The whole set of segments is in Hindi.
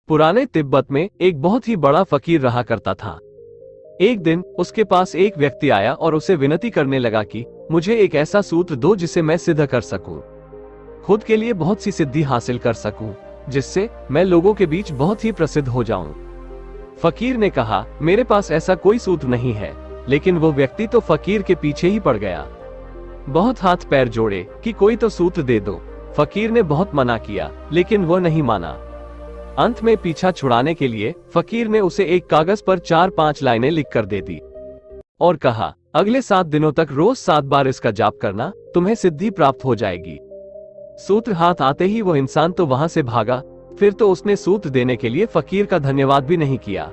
पुराने तिब्बत में एक बहुत ही बड़ा फकीर रहा करता था। एक दिन उसके पास एक व्यक्ति आया और उसे विनती करने लगा कि मुझे एक ऐसा सूत्र दो जिसे मैं सिद्ध कर सकूं, खुद के लिए बहुत सी सिद्धि हासिल कर सकूं, जिससे मैं लोगों के बीच बहुत ही प्रसिद्ध हो जाऊं। फकीर ने कहा, मेरे पास ऐसा कोई सूत्र नहीं है। लेकिन वो व्यक्ति तो फकीर के पीछे ही पड़ गया। बहुत हाथ पैर जोड़े कि कोई तो सूत्र दे दो। फकीर ने बहुत मना किया, लेकिन वो नहीं माना। अंत में पीछा छुड़ाने के लिए फकीर ने उसे एक कागज पर 4-5 लाइनें लिखकर दे दी और कहा, अगले 7 दिनों तक रोज 7 बार इसका जाप करना, तुम्हें सिद्धि प्राप्त हो जाएगी। सूत्र हाथ आते ही वो इंसान तो वहां से भागा। फिर तो उसने सूत्र देने के लिए फकीर का धन्यवाद भी नहीं किया।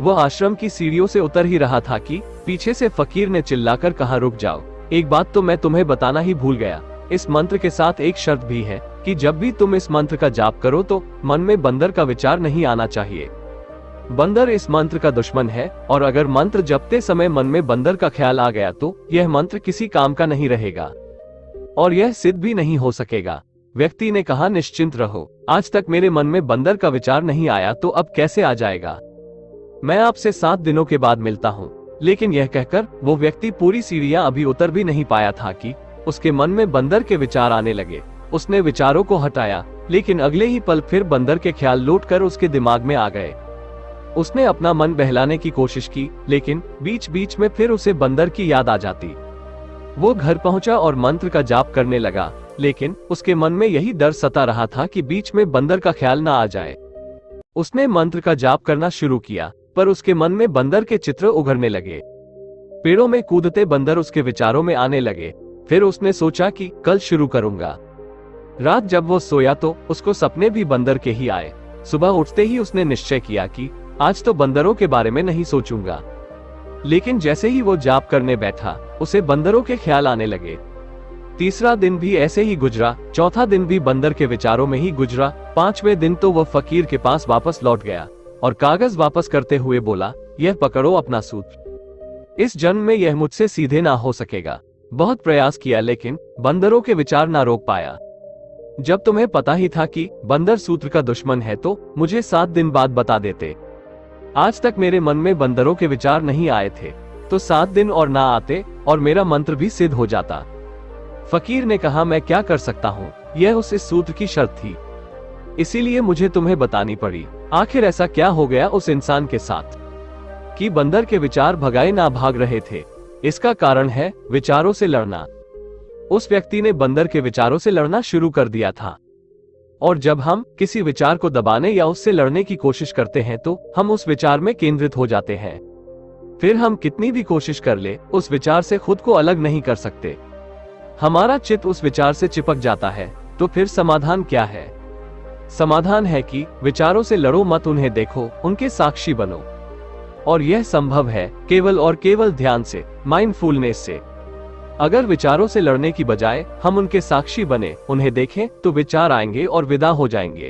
वो आश्रम की सीढ़ियों से उतर ही रहा था कि पीछे से फकीर ने चिल्लाकर कहा, रुक जाओ, एक बात तो मैं तुम्हें बताना ही भूल गया। इस मंत्र के साथ एक शर्त भी है कि जब भी तुम इस मंत्र का जाप करो तो मन में बंदर का विचार नहीं आना चाहिए। बंदर इस मंत्र का दुश्मन है और अगर मंत्र जपते समय मन में बंदर का ख्याल आ गया तो यह मंत्र किसी काम का नहीं रहेगा और यह सिद्ध भी नहीं हो सकेगा। व्यक्ति ने कहा, निश्चिंत रहो, आज तक मेरे मन में बंदर का विचार नहीं आया तो अब कैसे आ जाएगा। मैं आपसे 7 दिनों के बाद मिलता हूँ। लेकिन यह कहकर वो व्यक्ति पूरी सीढ़ियां अभी उतर भी नहीं पाया था कि उसके मन में बंदर के विचार आने लगे। उसने विचारों को हटाया, लेकिन अगले ही पल फिर बंदर के ख्याल लौटकर उसके दिमाग में आ गए। उसने अपना मन बहलाने की कोशिश की, लेकिन बीच बीच में फिर उसे बंदर की याद आ जाती। वो घर पहुंचा और मंत्र का जाप करने लगा, लेकिन उसके मन में यही डर सता रहा था कि बीच में बंदर का ख्याल ना आ जाए। उसने मंत्र का जाप करना शुरू किया, पर उसके मन में बंदर के चित्र उभरने लगे। पेड़ों में कूदते बंदर उसके विचारों में आने लगे। फिर उसने सोचा कि कल शुरू करूंगा। रात जब वो सोया तो उसको सपने भी बंदर के ही आए। सुबह उठते ही उसने निश्चय किया कि आज तो बंदरों के बारे में नहीं सोचूंगा। लेकिन जैसे ही वो जाप करने बैठा, उसे बंदरों के ख्याल आने लगे। तीसरा दिन भी ऐसे ही गुजरा, चौथा दिन भी बंदर के विचारों में ही गुजरा। 5वें दिन तो वह फकीर के पास वापस लौट गया और कागज वापस करते हुए बोला, यह पकड़ो अपना सूत्र। इस जन्म में यह मुझसे सीधे ना हो सकेगा। बहुत प्रयास किया लेकिन बंदरों के विचार ना रोक पाया। जब तुम्हें पता ही था कि बंदर सूत्र का दुश्मन है तो मुझे 7 दिन बाद बता देते। आज तक मेरे मन में बंदरों के विचार नहीं आए थे, तो 7 दिन और ना आते और मेरा मंत्र भी सिद्ध हो जाता। फकीर ने कहा, मैं क्या कर सकता हूँ, यह उस इस सूत्र की शर्त थी, इसीलिए मुझे तुम्हें बतानी पड़ी। आखिर ऐसा क्या हो गया उस इंसान के साथ कि बंदर के विचार भगाए ना भाग रहे थे। इसका कारण है विचारों से लड़ना। उस व्यक्ति ने बंदर के विचारों से लड़ना शुरू कर दिया था और जब हम किसी विचार को दबाने या उससे लड़ने की कोशिश करते हैं तो हम उस विचार में केंद्रित हो जाते हैं। फिर हम कितनी भी कोशिश कर ले, उस विचार से खुद को अलग नहीं कर सकते। हमारा चित्त उस विचार से चिपक जाता है। तो फिर समाधान क्या है? समाधान है कि विचारों से लड़ो मत, उन्हें देखो, उनके साक्षी बनो। और यह संभव है केवल और केवल ध्यान से, माइंडफुलनेस से। अगर विचारों से लड़ने की बजाय हम उनके साक्षी बने, उन्हें देखें, तो विचार आएंगे और विदा हो जाएंगे।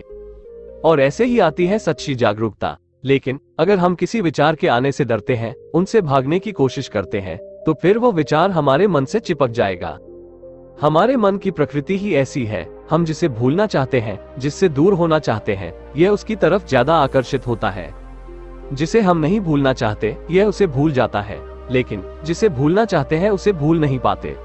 और ऐसे ही आती है सच्ची जागरूकता। लेकिन अगर हम किसी विचार के आने से डरते हैं, उनसे भागने की कोशिश करते हैं, तो फिर वो विचार हमारे मन से चिपक जाएगा। हमारे मन की प्रकृति ही ऐसी है, हम जिसे भूलना चाहते हैं, जिससे दूर होना चाहते हैं, यह उसकी तरफ ज्यादा आकर्षित होता है। जिसे हम नहीं भूलना चाहते, यह उसे भूल जाता है। लेकिन जिसे भूलना चाहते हैं, उसे भूल नहीं पाते,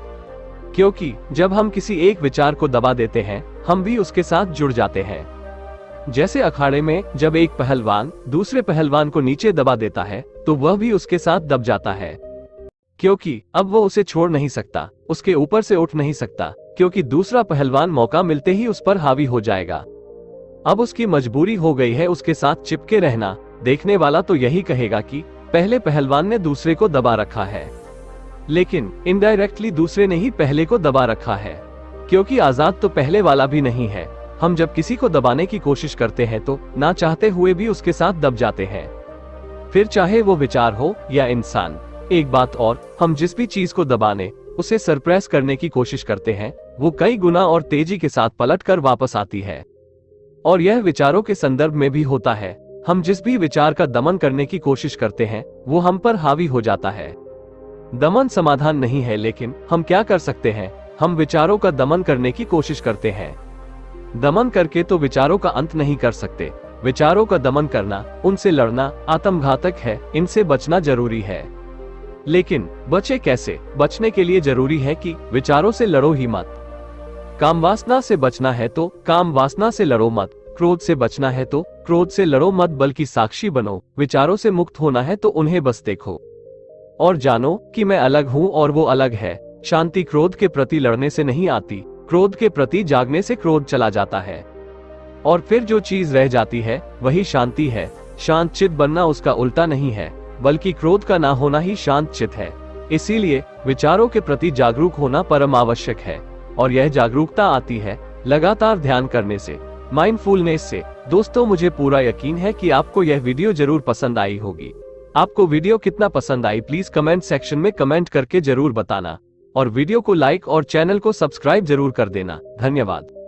क्योंकि जब हम किसी एक विचार को दबा देते हैं, हम भी उसके साथ जुड़ जाते हैं। जैसे अखाड़े में जब एक पहलवान दूसरे पहलवान को नीचे दबा देता है, तो वह भी उसके साथ दब जाता है, क्योंकि अब वो उसे छोड़ नहीं सकता, उसके ऊपर से उठ नहीं सकता, क्योंकि दूसरा पहलवान मौका मिलते ही उस पर हावी हो जाएगा। अब उसकी मजबूरी हो गई है उसके साथ चिपके रहना। देखने वाला तो यही कहेगा कि पहले पहलवान ने दूसरे को दबा रखा है, लेकिन इनडायरेक्टली दूसरे ने ही पहले को दबा रखा है, क्योंकि आजाद तो पहले वाला भी नहीं है। हम जब किसी को दबाने की कोशिश करते हैं तो ना चाहते हुए भी उसके साथ दब जाते हैं, फिर चाहे वो विचार हो या इंसान। एक बात और, हम जिस भी चीज को दबाने, उसे सरप्रेस करने की कोशिश करते हैं, वो कई गुना और तेजी के साथ पलट कर वापस आती है। और यह विचारों के संदर्भ में भी होता है। हम जिस भी विचार का दमन करने की कोशिश करते हैं, वो हम पर हावी हो जाता है। दमन समाधान नहीं है, लेकिन हम क्या कर सकते हैं? हम विचारों का दमन करने की कोशिश करते हैं। दमन करके तो विचारों का अंत नहीं कर सकते, विचारों का दमन करना, उनसे लड़ना आत्मघातक है, इनसे बचना जरूरी है। लेकिन बचे कैसे? बचने के लिए जरूरी है कि विचारों से लड़ो ही मत। काम वासना से बचना है तो काम वासना से लड़ो मत। क्रोध से बचना है तो क्रोध से लड़ो मत, बल्कि साक्षी बनो। विचारों से मुक्त होना है तो उन्हें बस देखो और जानो कि मैं अलग हूं और वो अलग है। शांति क्रोध के प्रति लड़ने से नहीं आती, क्रोध के प्रति जागने से क्रोध चला जाता है और फिर जो चीज रह जाती है वही शांति है। शांत चित बनना उसका उल्टा नहीं है, बल्कि क्रोध का ना होना ही शांत चित है। इसीलिए विचारों के प्रति जागरूक होना परम आवश्यक है और यह जागरूकता आती है लगातार ध्यान करने से, माइंडफुलनेस से। दोस्तों, मुझे पूरा यकीन है कि आपको यह वीडियो जरूर पसंद आई होगी। आपको वीडियो कितना पसंद आई प्लीज कमेंट सेक्शन में कमेंट करके जरूर बताना और वीडियो को लाइक और चैनल को सब्सक्राइब जरूर कर देना। धन्यवाद।